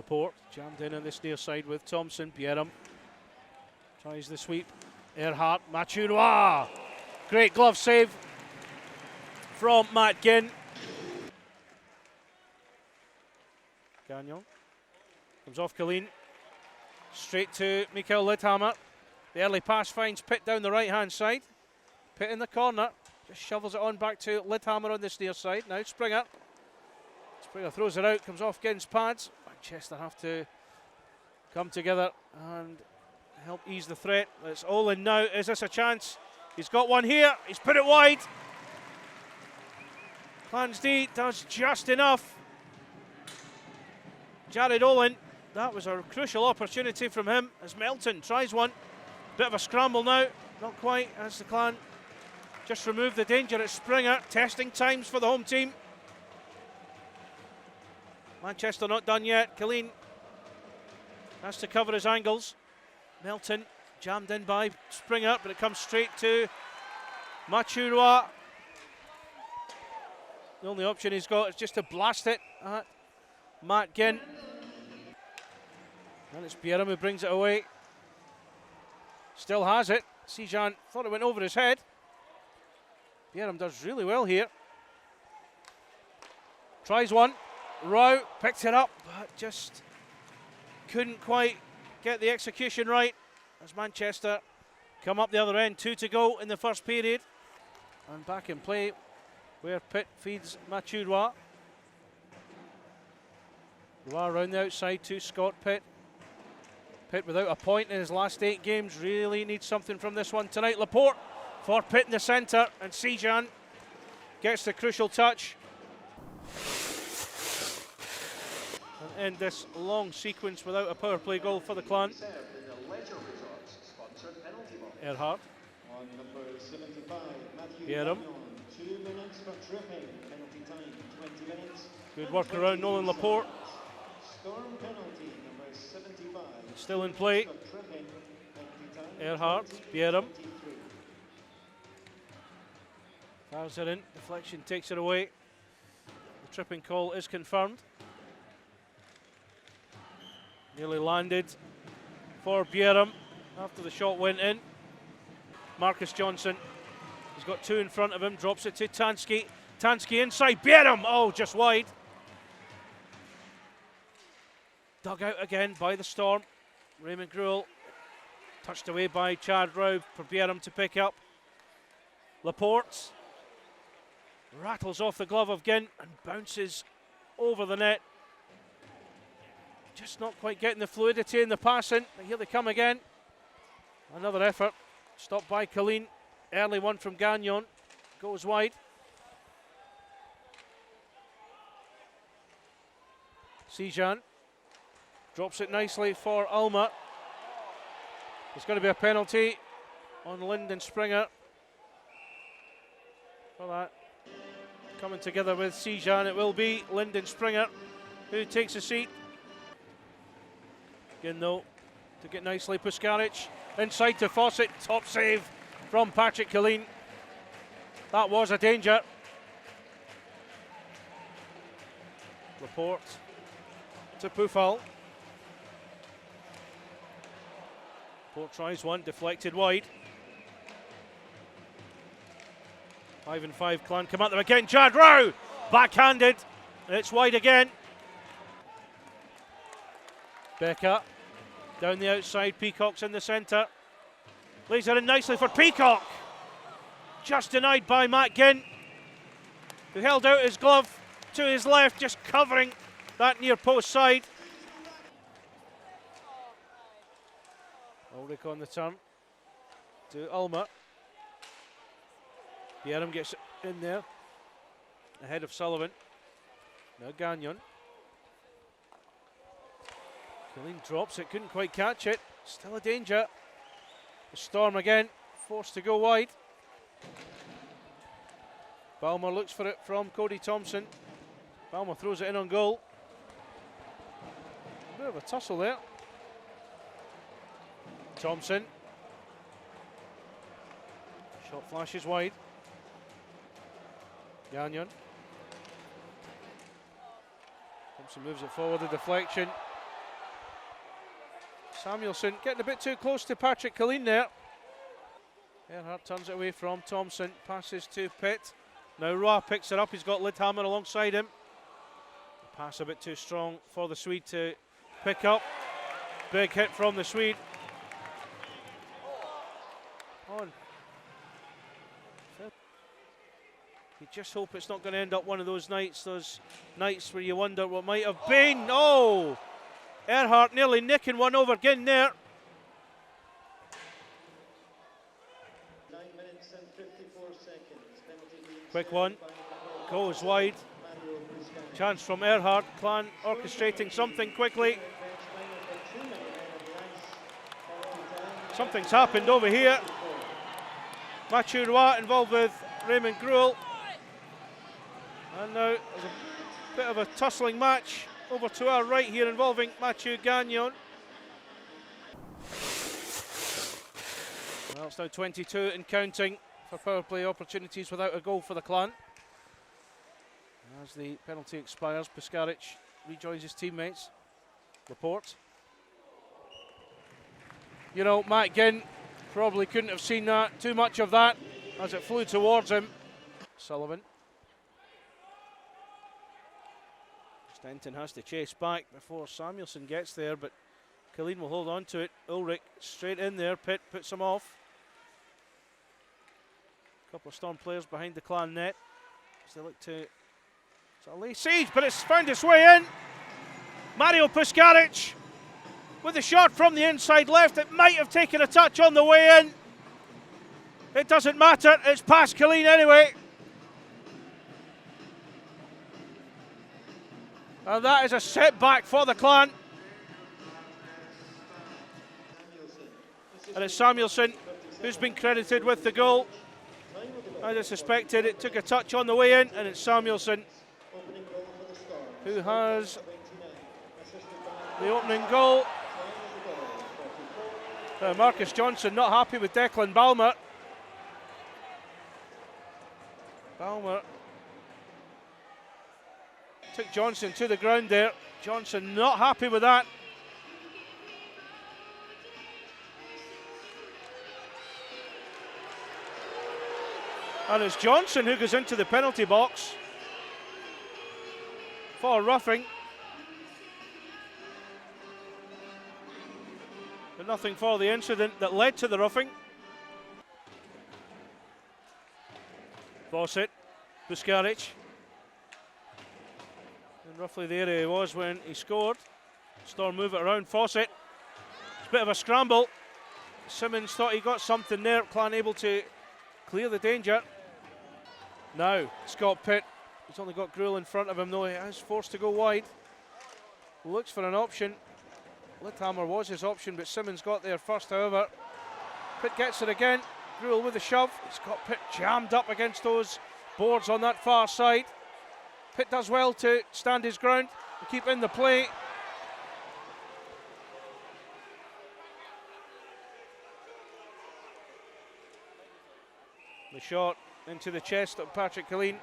Laporte jammed in on this near side with Thompson. Bieram tries the sweep. Earhart, Machunois. Great glove save from Matt Ginn. Gagnon comes off Colleen. Straight to Mikael Lidhammer. The early pass finds Pitt down the right-hand side. Pitt in the corner. Just shovels it on back to Lidhammer on this near side. Now Springer. Springer throws it out, comes off Ginn's pads. Manchester have to come together and help ease the threat. It's all in now. Is this a chance? He's got one here. He's put it wide. Clansdy does just enough. Jared Olin, that was a crucial opportunity from him as Melton tries one. Bit of a scramble now. Not quite as the Clan just removed the danger at Springer. Testing times for the home team. Manchester not done yet. Colleen has to cover his angles. Melton jammed in by Springer, but it comes straight to Machunois. The only option he's got is just to blast it at Matt Ginn. And it's Bieram who brings it away. Still has it. Sijan thought it went over his head. Bieram does really well here. Tries one. Rowe picked it up, but just couldn't quite get the execution right as Manchester come up the other end. 2 to go in the first period. And back in play where Pitt feeds Machunois. Rowe around the outside to Scott Pitt. Pitt without a point in his last 8 games. Really needs something from this one tonight. Laporte for Pitt in the centre, and Sijan gets the crucial touch. And end this long sequence without a power play goal for the Clan. Earhart. Bieram. Good work around Nolan Laporte. Still in play. Earhart, Bieram. Fires it in, deflection takes it away. The tripping call is confirmed. Nearly landed for Bieram after the shot went in. Marcus Johnson, he's got 2 in front of him, drops it to Tansky. Tansky inside, Bieram, oh, just wide. Dug out again by the Storm. Raymond Gruel touched away by Chad Rowe for Bieram to pick up. Laporte rattles off the glove of Ginn and bounces over the net. Just not quite getting the fluidity in the passing, but here they come again. Another effort, stopped by Colleen. Early one from Gagnon, goes wide. Sijan drops it nicely for Ulmer. There's going to be a penalty on Lyndon Springer for that. Coming together with Sijan, it will be Lyndon Springer who takes a seat. Again though, took it nicely, Puskaric inside to Fawcett, top save from Patrick Colleen. That was a danger. Laporte to Poufal. Laporte tries one, deflected wide. 5 and 5 Clan come at them again. Chad Rowe backhanded, and it's wide again. Becker down the outside, Peacock's in the centre. Lays it in nicely for Peacock. Just denied by Matt Ginn, who held out his glove to his left, just covering that near post side. Ulrich on the turn to Ulmer. Bieram gets in there ahead of Sullivan. Now Gagnon. Colleen drops it, couldn't quite catch it. Still a danger. The Storm again, forced to go wide. Balmer looks for it from Cody Thompson. Balmer throws it in on goal. A bit of a tussle there. Thompson. Shot flashes wide. Gagnon. Thompson moves it forward, a deflection. Samuelson getting a bit too close to Patrick Killeen there. Earhart turns it away from Thompson, passes to Pitt. Now Roa picks it up, he's got Lidhammer alongside him. The pass a bit too strong for the Swede to pick up. Big hit from the Swede. On. You just hope it's not going to end up one of those nights where you wonder what might have been. Oh! Earhart nearly nicking one over again there. 9 minutes and 54 seconds. Quick one. Goes wide. Chance from Earhart. Clan orchestrating something quickly. Something's happened over here. Mathieu Roy involved with Raymond Gruel. And now there's a bit of a tussling match over to our right here involving Mathieu Gagnon. Well, it's now 22 and counting for power play opportunities without a goal for the Clan. As the penalty expires, Puskaric rejoins his teammates. Laporte. You know, Matt Ginn probably couldn't have seen that, too much of that, as it flew towards him. Sullivan. Stenton has to chase back before Samuelson gets there, but Killeen will hold on to it. Ulrich straight in there. Pitt puts him off. A couple of Storm players behind the Clan net as they look to lay siege, but it's found its way in. Mario Puskaric with a shot from the inside left. It might have taken a touch on the way in. It doesn't matter. It's past Killeen anyway. And that is a setback for the Clan. And it's Samuelson who's been credited with the goal. As I suspected, it took a touch on the way in, and it's Samuelson who has the opening goal. Marcus Johnson not happy with Declan Balmer. Balmer took Johnson to the ground there. Johnson not happy with that. And it's Johnson who goes into the penalty box for roughing. But nothing for the incident that led to the roughing. Fawcett, Puskaric. And roughly the area he was when he scored. Storm move it around. Fawcett. It's a bit of a scramble. Simmons thought he got something there. Clan able to clear the danger. Now, Scott Pitt. He's only got Gruel in front of him, though he is forced to go wide. Looks for an option. Lidhammer was his option, but Simmons got there first, however. Pitt gets it again. Gruel with a shove. He's got Pitt jammed up against those boards on that far side. Pitt does well to stand his ground and keep in the play. The shot into the chest of Patrick Killeen.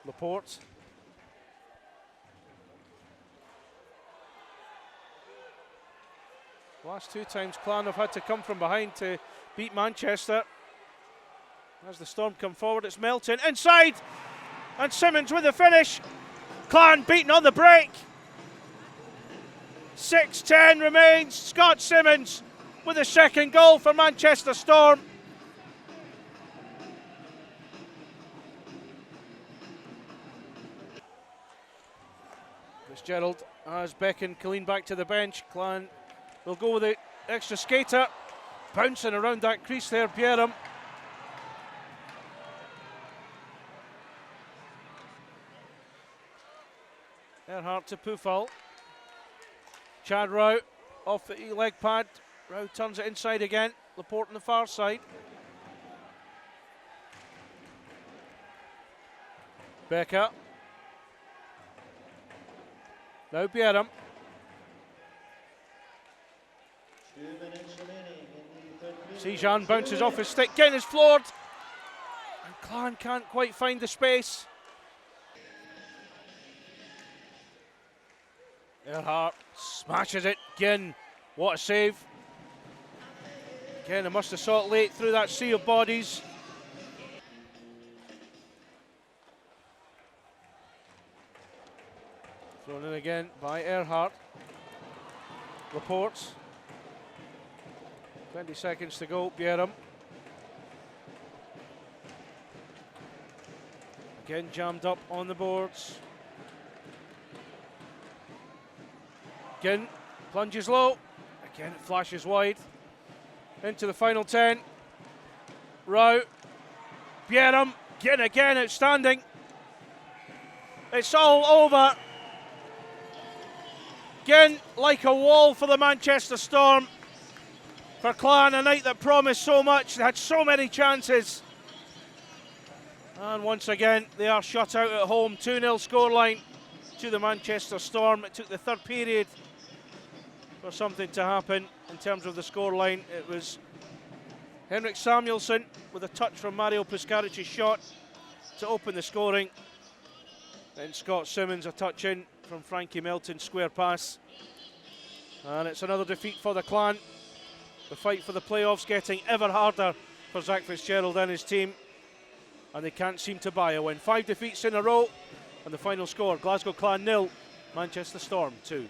Laporte. Last two times Clan have had to come from behind to beat Manchester. As the Storm come forward, it's Melton inside, and Simmons with the finish. Clan beaten on the break. 6:10 remains. Scott Simmons with a second goal for Manchester Storm. Fitzgerald has beckoned Killeen back to the bench. Clan will go with the extra skater. Bouncing around that crease there, Bjerrum. Earhart to Pufal. Chad Rowe off the leg pad. Rowe turns it inside again. Laporte on the far side. Becker. Now Bjerrum. 2 minutes remaining in the third period. Sejan bounces off his stick. Again is floored. And Clan can't quite find the space. Earhart smashes it. Ginn, what a save. Again, they must have saw it late through that sea of bodies. Thrown in again by Earhart. Reports. 20 seconds to go. Bjerrum. Again jammed up on the boards. Ginn plunges low. Again it flashes wide. Into the final 10. Rowe. Bjerrum. Ginn again outstanding. It's all over. Ginn like a wall for the Manchester Storm. For Clan, a night that promised so much. They had so many chances. And once again, they are shut out at home. 2-0 scoreline to the Manchester Storm. It took the third period for something to happen in terms of the scoreline. It was Henrik Samuelsson with a touch from Mario Piscaric's shot to open the scoring. Then Scott Simmons a touch in from Frankie Melton's square pass. And it's another defeat for the Clan. The fight for the playoffs getting ever harder for Zach Fitzgerald and his team. And they can't seem to buy a win. 5 defeats in a row. And the final score, Glasgow Clan 0, Manchester Storm 2.